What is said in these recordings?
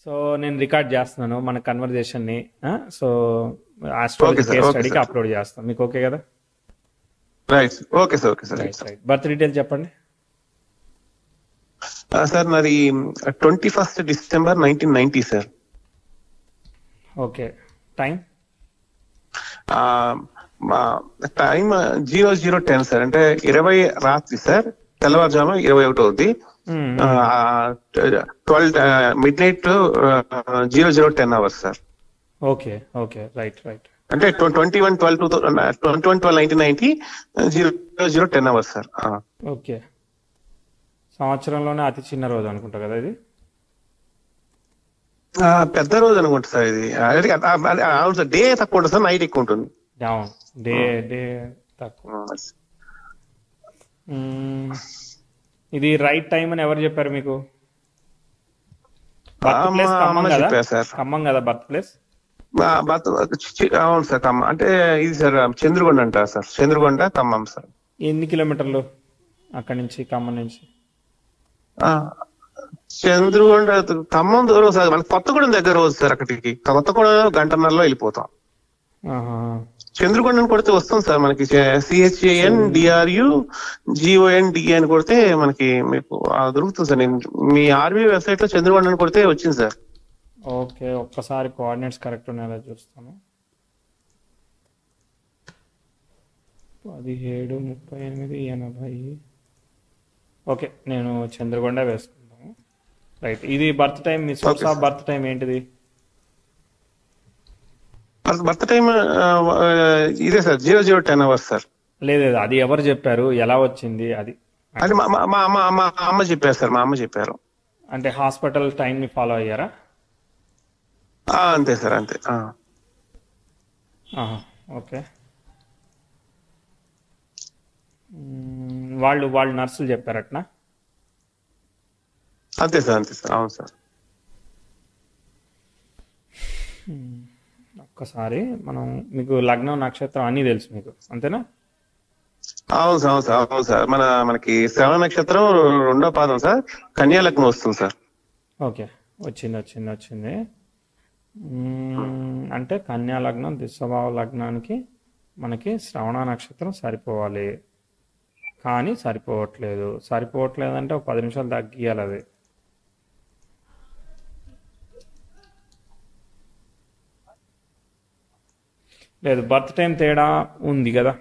So నేను record చేస్తున్నాను మన కన్వర్జేషన్ని. So astrology okay sir, case okay స్టడీకి సార్. అప్లోడ్ చేస్తాను. మీకు ఓకే కదా? Right, okay sir, okay sir. Right right. Birth detail చెప్పండి. సార్ నాది 21st December 1990 sir. Okay. Time మా టైం 00:10 సార్, అంటే 20 రాత్రి సార్, తెల్లవారుజాము 21 అవుద్ది. 12 midnight 00:10 hours sir. Okay okay. Right right. అంటే 21/12/1990 00:10 అవర్స్ సార్. ఓకే. సంవత్సరంలోనే అతి చిన్న రోజు అనుకుంటా కదా ఇది? పెద్ద రోజు అనుకుంటా సార్ ఇది. అవును సార్, డే తక్కువ ఉంటుంది సార్, నైట్ ఎక్కువ ఉంటుంది. అవును, డే డే తక్కువ. ఇది రైట్ టైం అని ఎవరు చెప్పారు మీకు? బర్త్ ప్లేస్ ఖమ్మం కదా? చెప్పారు సార్. ఖమ్మం కదా బర్త్ ప్లేస్? అవును సార్, ఖమ్మం. అంటే ఇది సార్ చంద్రగొండ అంటారు సార్, చంద్రగొండ ఖమ్మం సార్. ఎన్ని కిలోమీటర్లు అక్కడి నుంచి, ఖమ్మం నుంచి? చంద్రగొండ ఖమ్మం దూరం సార్, మనకి కొత్తగూడెం దగ్గర రోజు సార్. అక్కడికి కొత్తగూడెం గంటన్నరలో వెళ్ళిపోతాం. చంద్రగొండ కొడితే వస్తుంది సార్ మనకి, CHANDRUGOND అని కొడితే మనకి మీకు దొరుకుతుంది సార్. నేను మీ ఆర్మీ వెబ్సైట్ లో చంద్రగొండ కొడితే వచ్చింది సార్. ఓకే, ఒక్కసారి కోఆర్డినేట్స్ కరెక్ట్ ఉన్నాయో చూస్తాను. 173880. ఓకే, నేను చంద్రగొండ వేసుకుంటాను. రైట్. ఇది birth time, me source of birth time ఏంటిది? బర్త్ టైం ఇదే సార్, 00:10 అవర్స్ సార్. లేదు, అది ఎవరు చెప్పారు, ఎలా వచ్చింది అది? అది మా అమ్మ చెప్పారు సార్, మా అమ్మ చెప్పారు. అంటే హాస్పిటల్ టైం ని ఫాలో అయ్యారా? అంతే సార్, అంతే. ఓకే. వాళ్ళు నర్సులు చెప్పారట్నా? అంతే సార్, అంతే సార్. అవును సార్. ఒక్కసారి మనం, మీకు లగ్నం నక్షత్రం అన్నీ తెలుసు మీకు, అంతేనా? అవును సార్, అవును సార్, అవును సార్. మనకి శ్రవణ నక్షత్రం 2వ పాదం సార్, కన్యా లగ్నం వస్తుంది సార్. ఓకే, వచ్చింది. అంటే కన్యా లగ్నం, దిశభావ లగ్నానికి మనకి శ్రవణ నక్షత్రం సరిపోవాలి, కానీ సరిపోవట్లేదు అంటే ఒక 10 నిమిషాలు తగ్గియాలి అది. లేదు, బర్త్ టైం తేడా ఉంది కదా?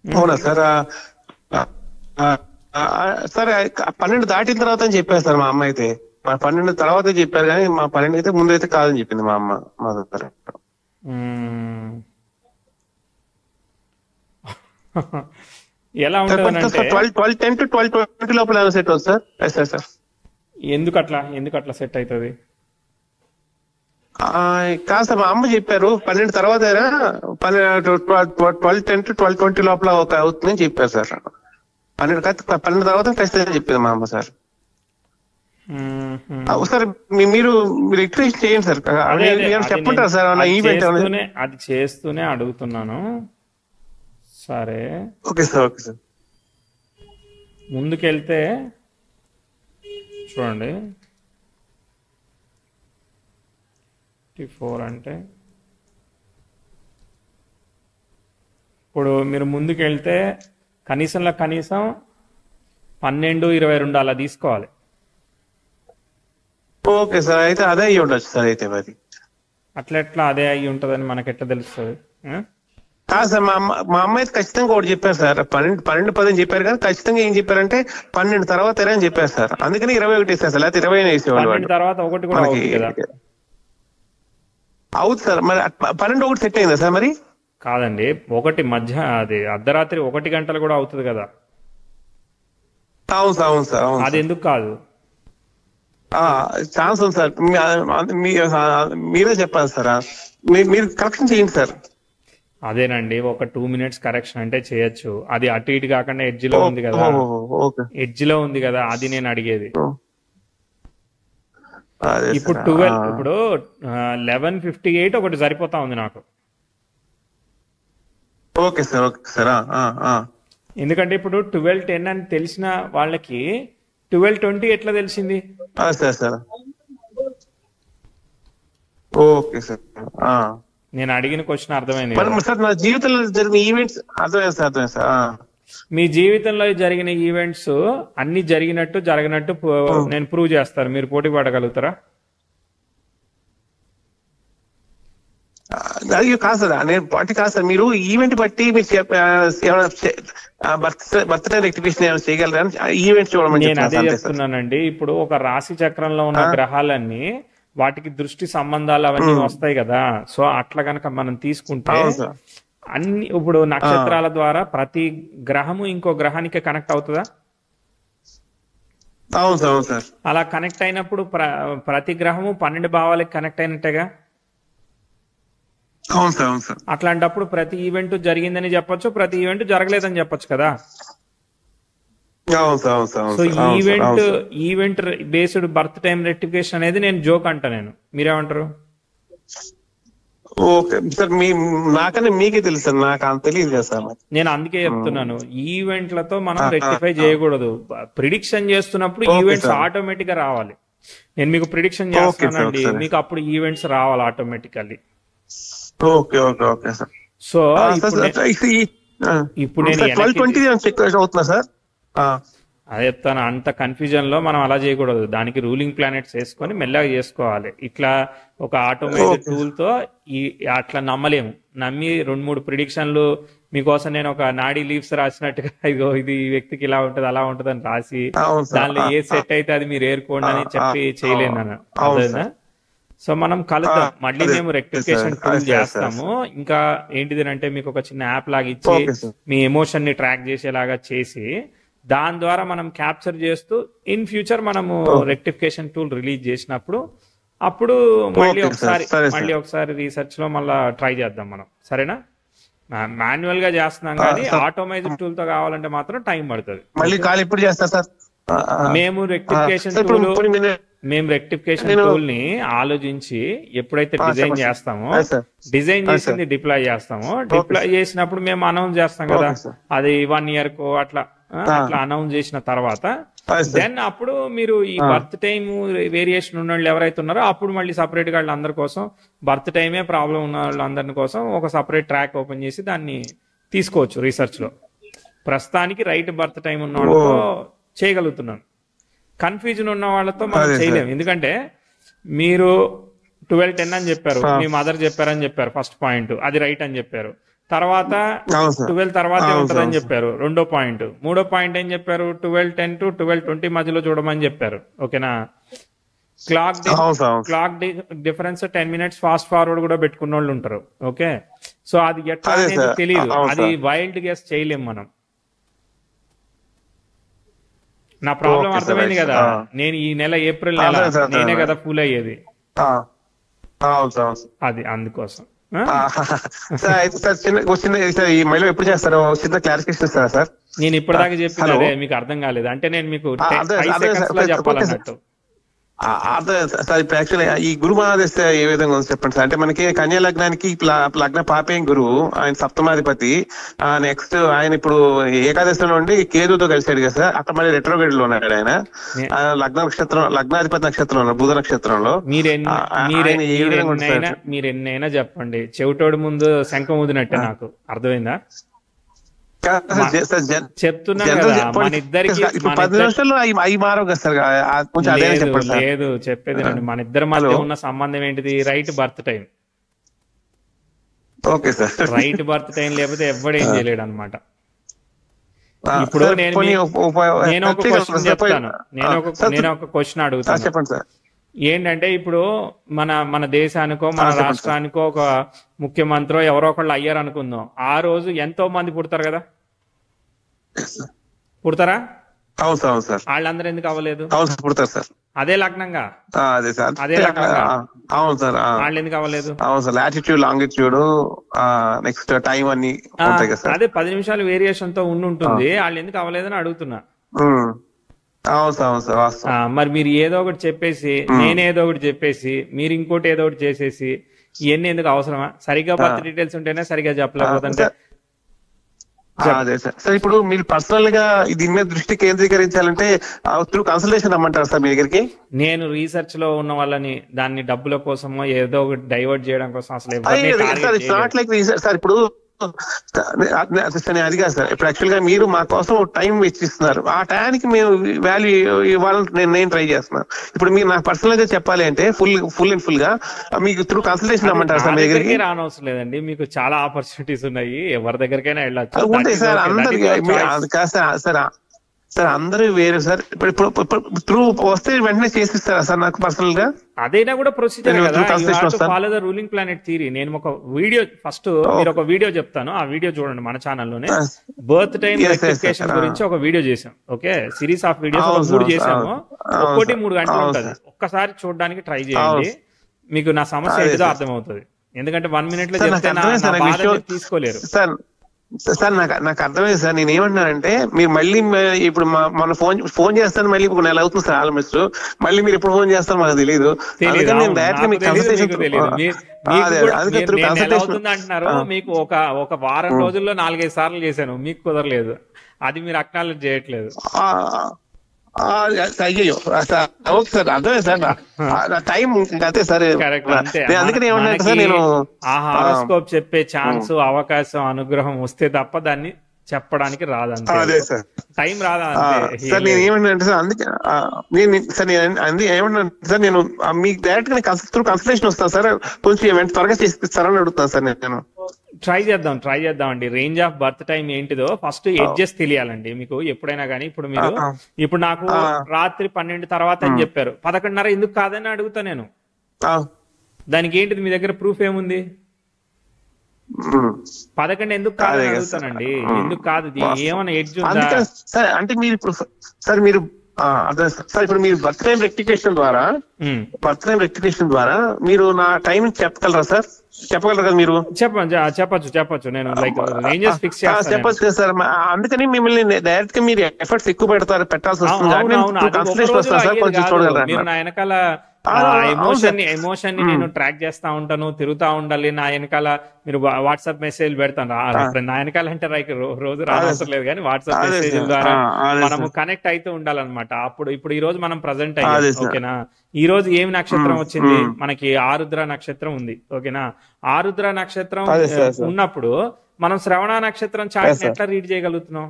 అవునా సార్? సరే, 12 దాటిన తర్వాత అని చెప్పారు సార్ మా అమ్మ అయితే. 12 తర్వాత చెప్పారు, కానీ మా 12 అయితే ముందు అయితే కాదని చెప్పింది మా అమ్మ. మా దగ్గర ఎలా ఉంటుంది? 12:10 to 12:20 లోపల సెట్ అవుతుంది సార్. Yes sir. ఎందుకు అట్లా సెట్ అవుతుంది? కాదు సార్, మా అమ్మ చెప్పారు 12 తర్వాత 12:10 to 12:20 లోపల అవుతుందని చెప్పారు సార్. 12 తర్వాత ఖచ్చితంగా చెప్పింది మా అమ్మ సార్. సార్ మీరు రిక్వెస్ట్ చేయండి సార్, చెప్పంటారు సార్ ఈవెంట్ అది చేస్తూనే అడుగుతున్నాను. సరే, ఓకే సార్, ఓకే సార్. ముందుకెళ్తే చూడండి, 4 అంటే ఇప్పుడు మీరు ముందుకెళ్తే కనీసం 12-22 అలా తీసుకోవాలి. ఓకే సార్, అయితే అదే అయ్యి ఉండొచ్చు సార్. అయితే మరి అట్లా అదే అయ్యి ఉంటుందని మనకి ఎట్లా తెలుస్తుంది? కాదు సార్, మా అమ్మ అయితే ఖచ్చితంగా ఒకటి చెప్పారు సార్. 12-10 చెప్పారు, కానీ ఖచ్చితంగా ఏం చెప్పారంటే 12 తర్వాత అని చెప్పారు సార్. అందుకని 21 వేసారు సార్, లేకపోతే 20 వేసేవాళ్ళు. తర్వాత ఒకటి కూడా అవుతుంది సార్. మరి 12-1 సెట్ అయిందా సార్? మరి కాదండి, ఒకటి మధ్య, అది అర్ధరాత్రి 1 గంటలు కూడా అవుతుంది కదా? అవును సార్, అవును సార్. అది ఎందుకు కాదు? ఛాన్స్ ఉంది సార్, మీరే చెప్పాలి సార్. మీరు కరెక్షన్ చేయండి సార్. అదేనండి, ఒక 2 minutes కరెక్షన్ అంటే చేయొచ్చు. అది అటు ఇటు కాకుండా ఎడ్జ్ లో ఉంది కదా? అది నేను అడిగేది. ఇప్పుడు 11:58 ఒకటి సరిపోతా ఉంది నాకు. Okay sir, okay sir. ఎందుకంటే ఇప్పుడు 12:10 అని తెలిసిన వాళ్ళకి 12:20 ఎట్లా తెలిసింది? Sir sir okay sir. నేను అడిగిన క్వశ్చన్ అర్థమైంది మరి కదా? సార్ నా జీవితంలో జరిగిన ఈవెంట్స్ అర్థమైంది సార్, అర్థమైంది సార్. మీ జీవితంలో జరిగిన ఈవెంట్స్ అన్ని జరిగినట్టు జరగనట్టు నేను ప్రూవ్ చేస్తాను. మీరు పోటీ పడగలుగుతారా? అది కాదు సార్, నేను పార్టీ కాదు సార్. మీరు ఈవెంట్ బట్టి మీరు బర్త్డే రెక్టిఫికేషన్ ఏమైనా చేయగలరా? ఈవెంట్ చూడమని నేను అదే చెప్తున్నాను. చెప్తున్నానండి. ఇప్పుడు ఒక రాశి చక్రంలో ఉన్న గ్రహాలన్నీ వాటికి దృష్టి సంబంధాలు అవన్నీ వస్తాయి కదా. సో అట్లా గనక మనం తీసుకుంటే అవును సార్. అన్ని ఇప్పుడు నక్షత్రాల ద్వారా ప్రతి గ్రహము ఇంకో గ్రహానికి కనెక్ట్ అవుతుందా? అవును సార్, అవును సార్. అలా కనెక్ట్ అయినప్పుడు ప్రతి గ్రహము 12 భావాలకి కనెక్ట్ అయినట్టేగా. అవును సార్, అవును సార్. అట్లాంటప్పుడు ప్రతి ఈవెంట్ జరిగిందని చెప్పొచ్చు, ప్రతి ఈవెంట్ జరగలేదని చెప్పొచ్చు కదా. అవును సార్, అవును sir. So event based birth time rectification అనేది నేను జోక్ అంటా. నేను మీరేమంటారు? ఓకే సార్, నాకనే మీకే తెలుసు సార్, నాకు అంత తెలియదు కదా సార్. నేను అందుకే చెప్తున్నాను, ఈవెంట్లతో మనం రెక్టిఫై చేయకూడదు. ప్రిడిక్షన్ చేస్తున్నప్పుడు ఈవెంట్స్ ఆటోమేటిక్ గా రావాలి. నేను మీకు ప్రిడిక్షన్ చేస్తానండి, మీకు అప్పుడు ఈవెంట్స్ రావాలి automatically. Okay okay okay sir. So ఇప్పుడు నేను అవుతున్నా సార్. అదే చెప్తాను, అంత కన్ఫ్యూజన్ లో మనం అలా చేయకూడదు. దానికి రూలింగ్ ప్లానెట్స్ వేసుకొని మెల్లగా చేసుకోవాలి. ఇట్లా ఒక ఆటోమేటిక్ టూల్ తో అట్లా నమ్మలేము. నమ్మి 2-3 ప్రిడిక్షన్లు మీకోసం నేను ఒక నాడీ లీవ్స్ రాసినట్టుగా ఇదిగో ఇది ఈ వ్యక్తికి ఇలా ఉంటది అలా ఉంటది అని రాసి దానిలో ఏ సెట్ అయితే అది మీరు ఏరుకోండి అని చెప్పి చేయలేను అదేనా. సో మనం కలుద్దాం మళ్ళీ, మేము రెక్టిఫికేషన్ టూల్ చేస్తాము. ఇంకా ఏంటిది అంటే మీకు ఒక చిన్న యాప్ లాగా ఇచ్చి మీ ఎమోషన్ ని ట్రాక్ చేసేలాగా చేసి దాని ద్వారా మనం క్యాప్చర్ చేస్తూ ఇన్ ఫ్యూచర్ మనము రెక్టిఫికేషన్ టూల్ రిలీజ్ చేసినప్పుడు అప్పుడు మళ్ళీ ఒకసారి రీసెర్చ్ లో మళ్ళీ ట్రై చేద్దాం మనం. సరేనా? మాన్యువల్ గా చేస్తున్నాం కానీ ఆటోమైజ్డ్ టూల్ తో కావాలంటే మాత్రం టైం పడుతుంది. మేము రెక్టిఫికేషన్ టూల్ ని ఆలోచించి ఎప్పుడైతే డిజైన్ చేస్తామో, డిజైన్ చేసింది డిప్లాయ్ చేస్తామో, డిప్లాయ్ చేసినప్పుడు మేము అనౌన్స్ చేస్తాం కదా, అది 1 year కో అట్లా అనౌన్స్ చేసిన తర్వాత దెన్ అప్పుడు మీరు ఈ బర్త్ టైమ్ వేరియేషన్ ఉన్న వాళ్ళు ఎవరైతే ఉన్నారో అప్పుడు మళ్ళీ సపరేట్ గా వాళ్ళందరి కోసం, బర్త్ టైమే ప్రాబ్లం ఉన్న వాళ్ళందరి కోసం ఒక సపరేట్ ట్రాక్ ఓపెన్ చేసి దాన్ని తీసుకోవచ్చు రీసెర్చ్ లో. ప్రస్తుతానికి రైట్ బర్త్ టైం ఉన్న వాళ్ళతో చేయగలుగుతున్నాను. కన్ఫ్యూజన్ ఉన్న వాళ్ళతో మనం చేయలేము. ఎందుకంటే మీరు 12:10 అని చెప్పారు, మీ మదర్ చెప్పారని చెప్పారు ఫస్ట్ పాయింట్, అది రైట్ అని చెప్పారు. తర్వాత 12 తర్వాతే ఉంటదని చెప్పారు రెండో పాయింట్. మూడో పాయింట్ ఏం చెప్పారు? 12:10 to 12:20 మధ్యలో చూడమని చెప్పారు. ఓకేనా? Clock difference 10 minutes fast forward కూడా పెట్టుకున్న వాళ్ళు ఉంటారు. ఓకే, సో అది ఎట్లా అనేది తెలియదు, అది వైల్డ్ గెస్ చేయలేం మనం. నా ప్రాబ్లం అర్థమైంది కదా. నేను ఈ నెల ఏప్రిల్ నెల నేనే కదా ఫూల్ అయ్యేది, అది అందుకోసం. నేను ఇప్పటిదాకా చెప్పింది అదే, మీకు అర్థం కాలేదు అంటే నేను మీకు 5 seconds లో చెప్పాలన్నట్టు. సార్ ఇప్పుడు యాక్చువల్లీ ఈ గురు మహాదశ ఏ విధంగా ఉంది చెప్పండి సార్. అంటే మనకి కన్యా లగ్నానికి లగ్న పాపేం గురువు, ఆయన సప్తమాధిపతి. నెక్స్ట్ ఆయన ఇప్పుడు ఏకాదశిలో నుండి కేతుతో కలిసాడు కదా సార్, అక్కడ మళ్ళీ రెట్రోగ్రేడ్ లో ఉన్నాడు ఆయన. లగ్న నక్షత్రం, లగ్నాధిపతి నక్షత్రంలో, బుధ నక్షత్రంలో. మీరు ఎన్నైనా చెప్పండి, చెవిటోడు ముందు శంఖం ఊదినట్టే నాకు అర్థమైందా? చెప్తున్నా కదా, మన ఇద్దరికి లేదు చెప్పేది రండి. మన ఇద్దరి మధ్య ఉన్న సంబంధం ఏంటిది? Right birth time. Right birth time లేకపోతే ఎవడేం చేయలేడు అనమాట. ఇప్పుడు నేను ఒక క్వశ్చన్ చెప్తాను, నేను ఒక క్వశ్చన్ అడుగుతాను. చెప్పండి సార్. ఏంటంటే ఇప్పుడు మన దేశానికో మన రాష్ట్రానికో ఒక ముఖ్యమంత్రి ఎవరో ఒకళ్ళు అయ్యారు అనుకుందాం. ఆ రోజు ఎంతో మంది పుడతారు కదా, పుడతారా? వాళ్ళందరూ ఎందుకు అవ్వలేదు? అదే లగ్నంగా, అదే లగ్నంగా వాళ్ళు ఎందుకు అవ్వలేదు? నెక్స్ట్ టైం అన్ని అదే 10 నిమిషాలు వేరియేషన్ తో ఉంటుంది, వాళ్ళు ఎందుకు అవ్వలేదని అడుగుతున్నా. మరి మీరు ఏదో ఒకటి చెప్పేసి, నేనేదో ఒకటి చెప్పేసి, మీరు ఇంకోటి ఏదో ఒకటి చేసేసి ఇవన్నీ ఎందుకు అవసరమా? సరిగ్గా బర్త్ డీటెయిల్స్ ఉంటేనే సరిగ్గా చెప్పలేకపోతుంటే అదే సార్. సార్ ఇప్పుడు మీరు పర్సనల్ గా దీని మీద దృష్టి కేంద్రీకరించాలంటే త్రూ కన్సల్టేషన్ రమ్మంటారు సార్ మీ దగ్గరికి? నేను రీసెర్చ్ లో ఉన్న వాళ్ళని దాన్ని డబ్బుల కోసమో ఏదో ఒకటి డైవర్ట్ చేయడం కోసం అసలు ఎవరిని target sir it's not like sir. ఇప్పుడు అది కాదు సార్. ఇప్పుడు యాక్చువల్ గా మీరు మా కోసం టైం వెచ్చిస్తున్నారు, ఆ టైంకి మేము వాల్యూ ఇవ్వాలని నేను ట్రై చేస్తున్నాను. ఇప్పుడు మీరు నాకు పర్సనల్ గా చెప్పాలి అంటే ఫుల్ అండ్ ఫుల్ గా మీకు త్రూ కన్సల్టేషన్ రమ్మంటారు సార్ మీ దగ్గరికి? రానవసరం లేదండి, మీకు చాలా ఆపర్చునిటీస్ ఉన్నాయి, ఎవరి దగ్గరికైనా వెళ్ళచ్చు. ఉంటాయి సార్ అందరికి సార్ అందరూ వేరు సార్. ఇప్పుడు త్రూ వస్తే వెంటనే చేసిస్తారా సార్ నాకు పర్సనల్ గా? అదైనా కూడా procedure follow the ruling planet theory. నేను ఒక వీడియో ఫస్ట్ మీరు ఒక వీడియో చెప్తాను, ఆ వీడియో చూడండి. మన ఛానల్లోనే బర్త్ టైం రెక్టిఫికేషన్ గురించి ఒక వీడియో చేసాం. ఓకే, సిరీస్ ఆఫ్ వీడియోస్ 3 చేసాము, ఒక్కోటి 3 గంటలు ఉంటది. ఒక్కసారి చూడడానికి ట్రై చేయండి, మీకు నా సమస్య ఏదో అర్థమవుతుంది. ఎందుకంటే 1 minute లో చెప్తే నా బాధ తీసుకోలేరు సార్. నాకు అర్థమైంది సార్. నేను ఏమంటున్నానంటే మీరు మళ్ళీ ఇప్పుడు మన ఫోన్ చేస్తాను, మళ్ళీ ఇప్పుడు నెల అవుతుంది సార్ ఆల్మోస్ట్. మళ్ళీ మీరు ఎప్పుడు ఫోన్ చేస్తారో మాకు తెలియదు. అందుకని నేను డైరెక్ట్ గా మీకు కన్సల్టేషన్ అంటున్నారు. మీకు ఒక వారం రోజుల్లో 4-5 సార్లు చేశాను, మీకు కుదరలేదు. అది మీరు అక్నాలెడ్జ్ చేయట్లేదు. అయ్యో ఓకే సార్, అర్థమే సార్. టైం అంతే సార్. అందుకని ఏమన్నా సార్, నేను ఆ హారోస్కోప్ చెప్పే ఛాన్స్, అవకాశం, అనుగ్రహం వస్తే తప్ప దాన్ని చెప్పడానికి రాదంతే. టైం రాదా సార్. నేను ఏమన్నా అంటే సార్, అందుకే నేను ఏమన్నా సార్, నేను మీకు డైరెక్ట్ గా త్రూ కన్సల్టేషన్ వస్తాను సార్, కొంచెం త్వరగా చేస్తారని అడుగుతాను సార్. నేను ట్రై చేద్దాం అండి. రేంజ్ ఆఫ్ బర్త్ టైం ఏంటిదో ఫస్ట్ ఎడ్జెస్ తెలియాలండి మీకు ఎప్పుడైనా కానీ. ఇప్పుడు నాకు రాత్రి 12 తర్వాత అని చెప్పారు, 11:30 ఎందుకు కాదని అడుగుతా నేను. దానికి ఏంటిది మీ దగ్గర ప్రూఫ్ ఏముంది? 11 ఎందుకు కాదని అడుగుతానండి. ఎందుకు కాదు, ఏమైనా ఎడ్జ్ ఉందా? అంటే మీరు ఇప్పుడు సార్ మీరు సార్ ఇప్పుడు మీరు బర్త్ టైం రెక్టిఫికేషన్ ద్వారా మీరు నా టైం చెప్పగలరా సార్? చెప్పగలరు కదా మీరు? చెప్పచ్చు. నేను లైక్ రేంజెస్ ఫిక్స్ చేస్తాను. చెప్పచ్చు కదా సార్. అందుకని మిమ్మల్ని డైరెక్ట్ గా మీరు ఎఫర్ట్స్ ఎక్కువ పెట్టాల్సి వస్తుంది. కన్సల్టేషన్ వస్తుంది సార్, కొంచెం చూడగలరా? మీరు నా వెనకాల ఎమోషన్ ని నేను ట్రాక్ చేస్తా ఉంటాను, తిరుగుతా ఉండాలి. నా వెనకాల మీరు వాట్సాప్ మెసేజ్ పెడతాను. నా వెనకాల అంటే రోజు రావడం లేదు, కానీ వాట్సాప్ మెసేజ్ ద్వారా మనము కనెక్ట్ అయితే ఉండాలన్నమాట. ఇప్పుడు ఈ రోజు మనం ప్రజెంట్ అయ్యాం. ఓకేనా, ఈ రోజు ఏమి నక్షత్రం వచ్చింది మనకి? ఆరుద్ర నక్షత్రం ఉంది. ఓకేనా, ఆరుద్ర నక్షత్రం ఉన్నప్పుడు మనం శ్రవణ నక్షత్రం చార్ట్ ఎట్లా రీడ్ చేయగలుగుతున్నాం?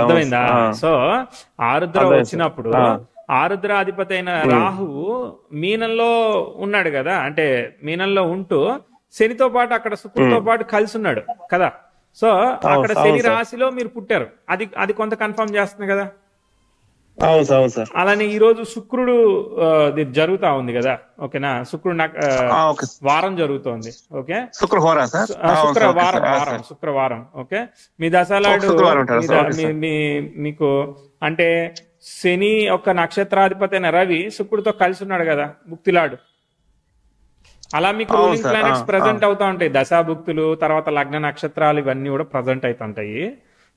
అర్థమైందా? సో ఆరుద్ర వచ్చినప్పుడు ఆరుద్ర అధిపతి అయిన రాహువు మీనంలో ఉన్నాడు కదా, అంటే మీనంలో ఉంటూ శనితో పాటు అక్కడ శుక్రుడితో పాటు కలిసి ఉన్నాడు కదా. సో అక్కడ శని రాశిలో మీరు పుట్టారు, అది కొంత కన్ఫర్మ్ చేస్తుంది కదా. అలానే ఈ రోజు శుక్రుడు జరుగుతా ఉంది కదా. ఓకేనా, శుక్రుడు వారం జరుగుతోంది. ఓకే, శుక్రవారం. ఓకే, మీ దశలాడు మీకు అంటే శని ఒక నక్షత్రాధిపతి అయిన రవి శుక్రుడితో కలిసి ఉన్నాడు కదా, భుక్తిలాడు. అలా మీకు రూలింగ్ ప్లానెట్స్ ప్రజెంట్ అవుతా ఉంటాయి. దశాభుక్తులు, తర్వాత లగ్న నక్షత్రాలు, ఇవన్నీ కూడా ప్రజెంట్ అవుతుంటాయి.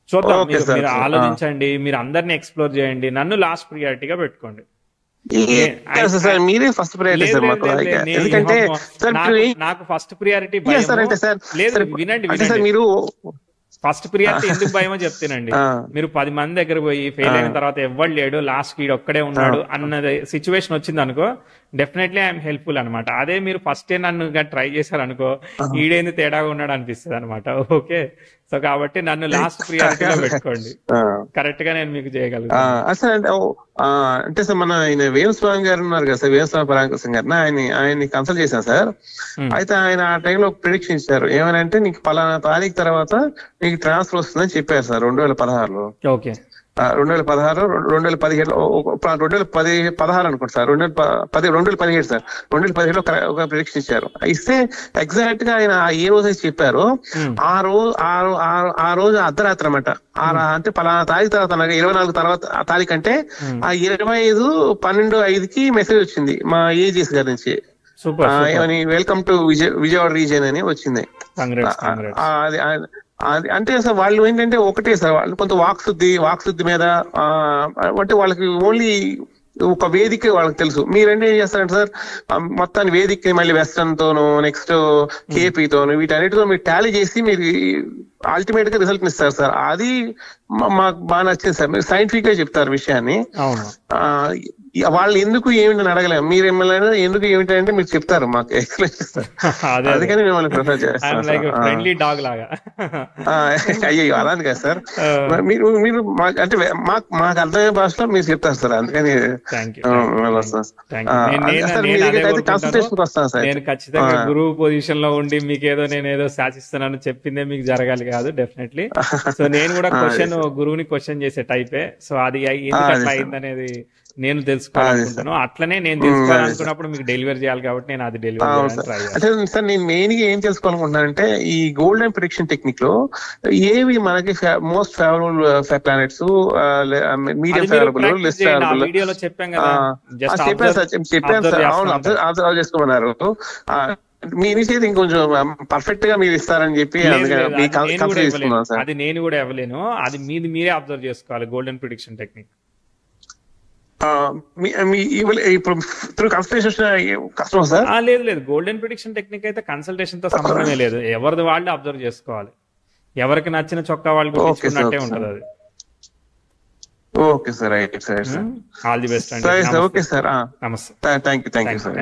చూద్దాం, మీరు ఆలోచించండి, మీరు అందరినీ ఎక్స్ప్లోర్ చేయండి. నన్ను లాస్ట్ ప్రియారిటీగా పెట్టుకోండి. నాకు ఫస్ట్ ప్రియారిటీ లేదు. వినండి, ఫస్ట్ ప్రియారిటీ ఎందుకు భయమో చెప్తానండి. మీరు 10 మంది దగ్గర పోయి ఫెయిల్ అయిన తర్వాత ఎవ్వడు లేడు, లాస్ట్ ఈడు ఒక్కడే ఉన్నాడు అన్నది సిచ్యువేషన్ వచ్చింది అనుకో, డెఫినెట్లీ ఐఎమ్ హెల్ప్ఫుల్ అనమాట. అదే మీరు ఫస్టే నన్ను ట్రై చేశారు అనుకో, ఈడేంది తేడాగా ఉన్నాడు అనిపిస్తుంది అనమాట. ఓకే, సో కాబట్టి నన్ను లాస్ట్ ప్రియారిటీలో పెట్టుకోండి, కరెక్ట్ గా నేను మీకు చేయగలుగుతాను. అంటే సార్ మన ఆయన వేణుస్వామి గారు ఉన్నారు కదా సార్, వేణుస్వామి పరాంకుశం గారు, ఆయన్ని కన్సల్ట్ చేశాను సార్. అయితే ఆయన ఆ టైంలో ప్రిడిక్షన్ ఇచ్చారు, ఏమనంటే నీకు పలానా తారీఖు తర్వాత నీకు ట్రాన్స్ఫర్ వస్తుందని చెప్పారు సార్ 2016లో. ఓకే, 2016 2017 2016 అనుకుంటా సార్, 2017 సార్, 2017లో ఒక ప్రిడిక్షన్ ఇచ్చారు. ఇస్తే ఎగ్జాక్ట్ గా ఆయన ఏ రోజు అయితే చెప్పారో ఆ రోజు అర్ధరాత్రి అనమాట. అంటే పలానా తారీఖు తర్వాత 24 తర్వాత తారీఖు అంటే ఆ 25/12/5కి మెసేజ్ వచ్చింది మా ఏజీఎస్ గారి నుంచి. వెల్కమ్ టు విజయవాడ రీజియన్ అని వచ్చింది. అంటే సార్ వాళ్ళు ఏంటంటే ఒకటే సార్, వాళ్ళు కొంత వాక్శుద్ధి మీద అంటే వాళ్ళకి ఓన్లీ ఒక వేదిక వాళ్ళకి తెలుసు. మీరంటే ఏం చేస్తారంటే సార్, మొత్తాన్ని వేదిక మళ్ళీ వెస్టర్న్ తోను నెక్స్ట్ కేపీ తోను వీటన్నిటితో మీరు టాలీ చేసి మీరు అల్టిమేట్ గా రిజల్ట్ ఇస్తారు సార్. అది మాకు బాగా నచ్చింది సార్. మీరు సైంటిఫిక్ గా చెప్తారు విషయాన్ని. వాళ్ళు ఎందుకు ఏమిటని అడగలేము, మీరు ఏమైనా ఎందుకు ఏమిటంటే మీరు చెప్తారు, మాకు ఎక్స్ప్లెయిన్ చేస్తారు. అందుకని మిమ్మల్ని ప్రిఫర్ చేస్తాను. అయ్యో అలాంటి కదా సార్, మీరు మీరు అంటే మాకు అర్థమయ్యే భాషలో మీరు చెప్తారు సార్. అందుకని కన్సల్టేషన్ వస్తాను సార్. నేను ఖచ్చితంగా గురువు పొజిషన్ లో ఉండి మీకేదో నేనేదో శాసిస్తున్నాను చెప్పిందే మీకు జరగాలి కాదు, డెఫినెట్లీ. సో నేను కూడా గురువుని క్వశ్చన్ చేసే టైపే. సో అది ఎందుకు అట్లా అయిందనేది నేను తెలుసుకోవాలనుకుంటాను. అట్లనే నేను తెలుసుకోవాలనుకున్నప్పుడు మీకు డెలివరీ చేయాలి కాబట్టి నేను అది డెలివరీ అంటే సార్ నేను మెయిన్ గా ఏం తెలుసుకోవాలనుకుంటున్నానంటే ఈ గోల్డెన్ ప్రిడిక్షన్ టెక్నిక్ లో ఏవి మనకి most favourable planets, medium favourable, less favourable వీడియోలో చెప్పాను కదా. చెప్పాను సార్. అవును, అబ్జర్వ్ చేసుకోమన్నారు. మీ ఇనిషియేటివ్ ఇంకొంచెం పర్ఫెక్ట్ గా మీరు ఇస్తారని చెప్పి అది నేను కూడా ఇవ్వలేను. అది మీరే అబ్జర్వ్ చేసుకోవాలి గోల్డెన్ ప్రిడిక్షన్ టెక్నిక్. ఇప్పుడు కష్టం సార్. లేదు, గోల్డెన్ ప్రిడిక్షన్ టెక్నిక్ అయితే కన్సల్టేషన్ తో సంబంధమే లేదు. ఎవరిది వాళ్ళు అబ్జర్వ్ చేసుకోవాలి. ఎవరికి నచ్చిన చొక్కా వాళ్ళు కుట్టించుకున్నట్టే ఉంటది అది. Okay sir, right sir. All the best అండి. ఓకే సార్, నమస్తే. Thank you sir.